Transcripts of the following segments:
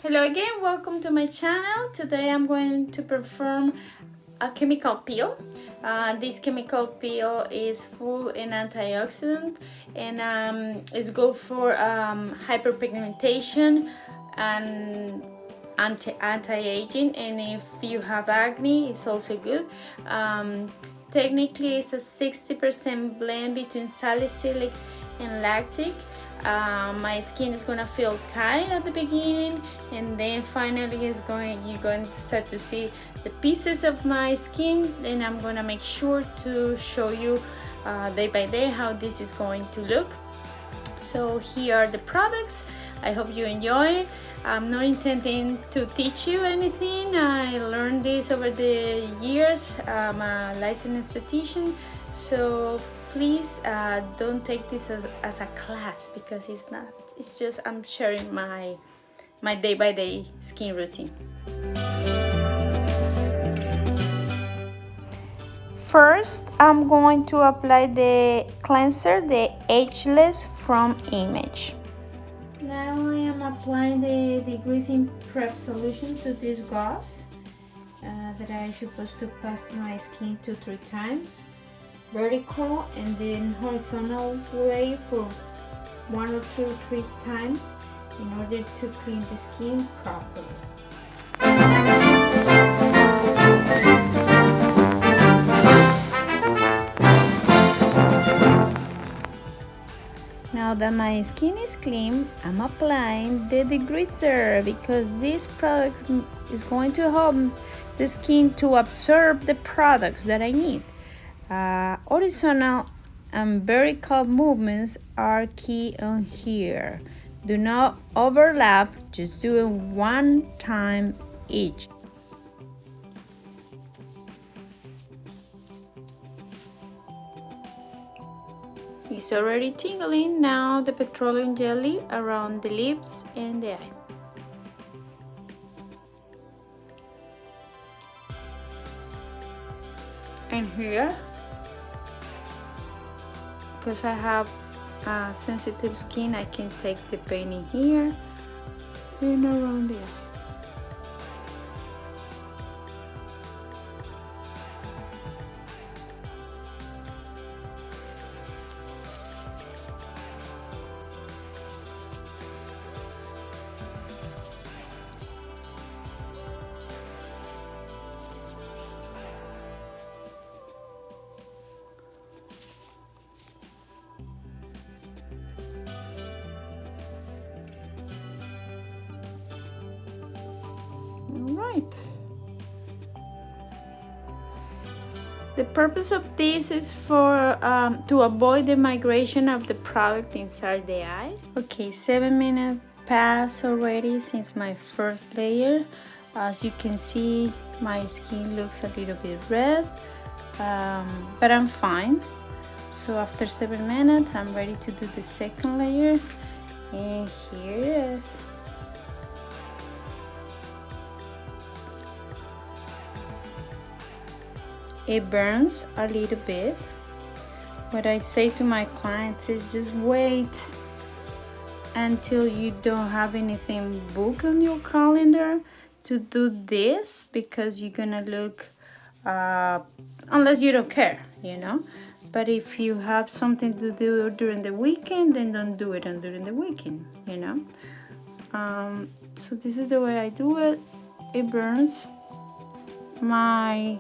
Hello again, welcome to my channel. Today I'm going to perform a chemical peel. This chemical peel is full in antioxidant and is good for hyperpigmentation and anti-aging, and if you have acne it's also good. Technically it's a 60% blend between salicylic and lactic. My skin is gonna feel tight at the beginning, and then finally you're going to start to see the pieces of my skin. Then I'm gonna make sure to show you day by day how this is going to look. So here are the products. I hope you enjoy it. I'm not intending to teach you anything. I learned this over the years. I'm a licensed esthetician, so please don't take this as a class, because it's not. It's just I'm sharing my day-by-day skin routine. First, I'm going to apply the cleanser, the Ageless from Image. Now I am applying the degreasing prep solution to this gauze that I supposed to pass to my skin 2-3 times, vertical and then horizontal way for 1 or 2 or 3 times in order to clean the skin properly. Now that my skin is clean, I'm applying the degreaser, because this product is going to help the skin to absorb the products that I need. Horizontal and vertical movements are key on here. Do not overlap, just do it one time each. It's already tingling. Now the petroleum jelly around the lips and the eye. And here, because I have sensitive skin, I can take the painting here and around the eye. Right. The purpose of this is for to avoid the migration of the product inside the eyes. Okay, 7 minutes passed already since my first layer. As you can see, my skin looks a little bit red, but I'm fine. So after 7 minutes, I'm ready to do the second layer, and here it is. It burns a little bit. What I say to my clients is just wait until you don't have anything booked on your calendar to do this, because you're gonna look, unless you don't care, you know. But if you have something to do during the weekend, then don't do it during the weekend, you know. So this is the way I do it. It burns. My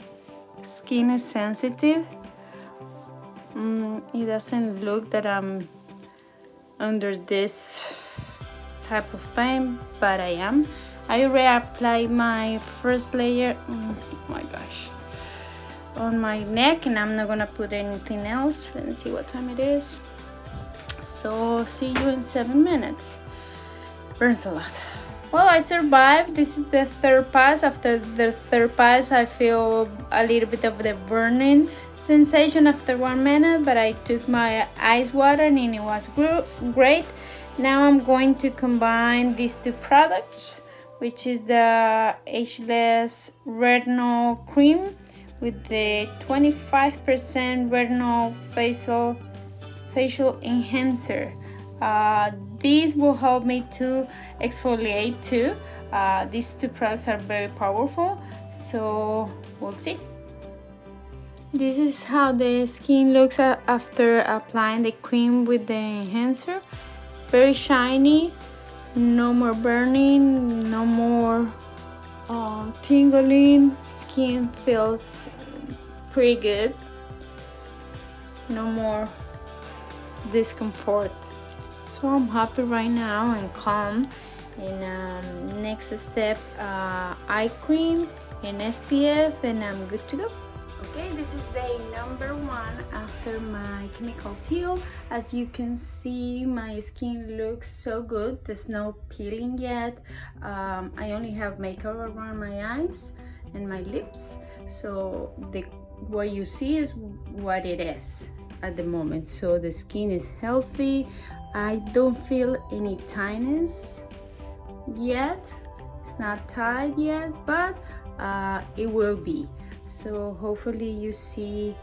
skin is sensitive. It doesn't look that I'm under this type of pain, but I am. I reapply my first layer, oh my gosh, on my neck, and I'm not gonna put anything else. Let me see what time it is. So see you in 7 minutes. Burns a lot. Well, I survived. This is the third pass. After the third pass, I feel a little bit of the burning sensation after 1 minute, but I took my ice water and it was great. Now I'm going to combine these two products, which is the Ageless Retinol Cream with the 25% Retinol Facial Enhancer. this will help me to exfoliate too. These two products are very powerful, so we'll see. This is how the skin looks after applying the cream with the enhancer. Very shiny, no more burning, no more tingling. Skin feels pretty good. No more discomfort. So I'm happy right now and calm. And next step, eye cream and SPF, and I'm good to go. Okay, this is day number 1 after my chemical peel. As you can see, my skin looks so good. There's no peeling yet. I only have makeup around my eyes and my lips, so what you see is what it is at the moment. So the skin is healthy. I don't feel any tightness yet. It's not tight yet, but it will be. So hopefully you see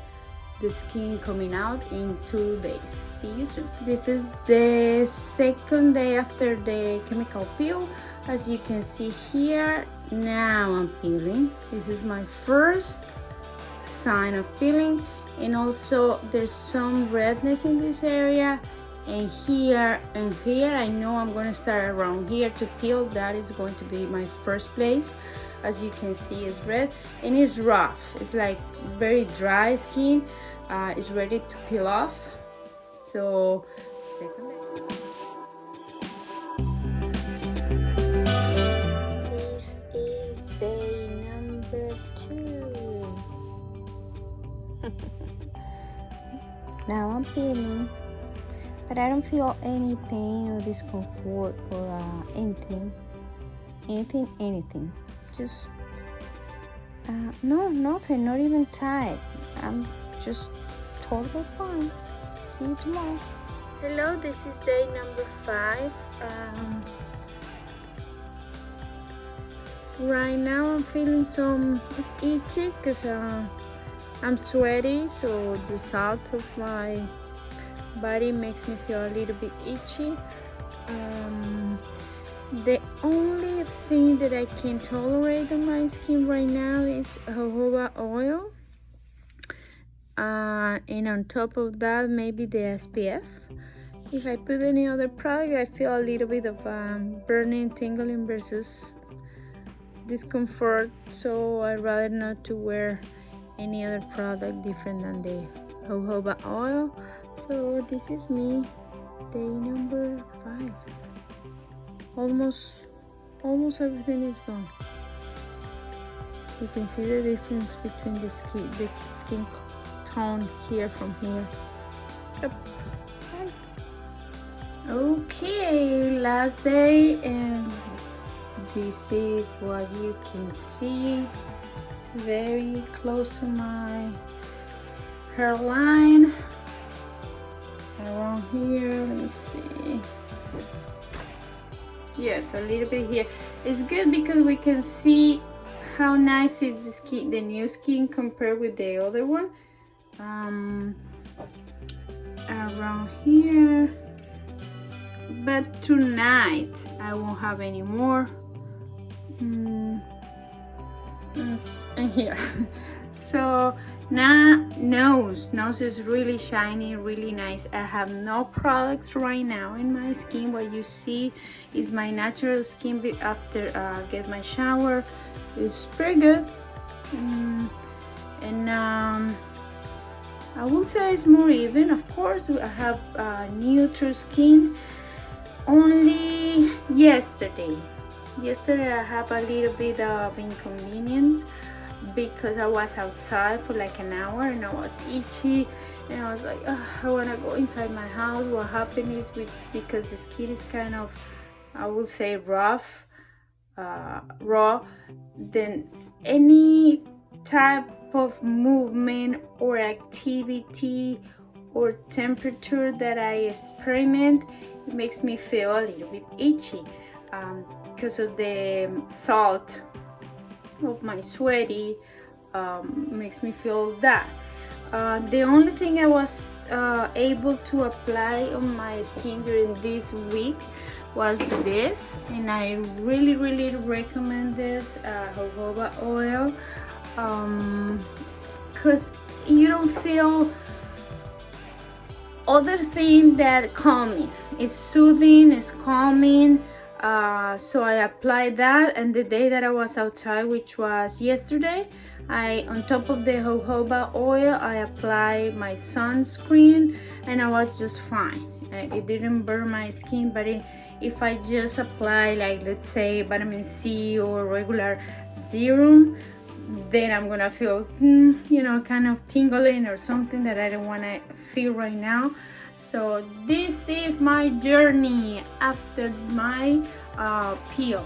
the skin coming out in 2 days. See you soon. This is the second day after the chemical peel. As you can see here, now I'm peeling. This is my first sign of peeling, and also there's some redness in this area, and here and here. I know I'm going to start around here to peel. That is going to be my first place. As you can see, it's red and it's rough. It's like very dry skin. It's ready to peel off. So second day. This is day number 2. Now I'm peeling, but I don't feel any pain or discomfort or anything. Just no, nothing, not even tight. I'm just totally fine. See you tomorrow. Hello, this is day number 5. Right now I'm feeling it's itchy because I'm sweaty, so the salt of my body makes me feel a little bit itchy. The only thing that I can tolerate on my skin right now is jojoba oil, and on top of that maybe the SPF. If I put any other product, I feel a little bit of burning, tingling versus discomfort, so I'd rather not to wear any other product different than the jojoba oil. So this is me, day number 5. Almost everything is gone. You can see the difference between the skin tone here from here. Yep. Okay, last day, and this is what you can see. It's very close to my hairline. Around here, let me see. Yes, a little bit here. It's good because we can see how nice is the skin, the new skin compared with the other one. Around here, but tonight I won't have any more. And here. So now nose is really shiny, really nice. I have no products right now in my skin. What you see is my natural skin after get my shower. It's pretty good. And I will say it's more even. Of course, I have neutral skin. Only yesterday I have a little bit of inconvenience because I was outside for like an hour and I was itchy, and I was like, I want to go inside my house. What happened is because the skin is kind of, I would say, rough, raw, then any type of movement or activity or temperature that I experiment, it makes me feel a little bit itchy because of the salt of my sweaty, makes me feel that. The only thing I was able to apply on my skin during this week was this, and I really recommend this jojoba oil, because you don't feel other thing that calming. It's soothing, it's calming. So I applied that, and the day that I was outside, which was yesterday, I, on top of the jojoba oil, I applied my sunscreen, and I was just fine. It didn't burn my skin, but if I just apply, like, let's say vitamin C or regular serum, then I'm gonna feel you know, kind of tingling or something that I don't want to feel right now. So this is my journey after my peel.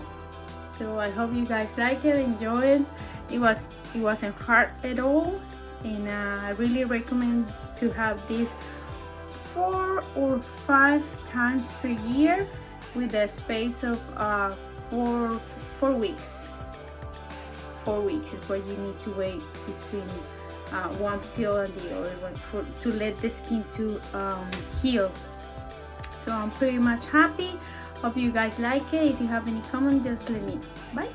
So I hope you guys like it, enjoy it. It wasn't hard at all, and I really recommend to have this 4 or 5 times per year with a space of 4 weeks. 4 weeks is what you need to wait between one peel and the other one to let the skin to heal. So I'm pretty much happy. Hope you guys like it. If you have any comment, just let me know. Bye.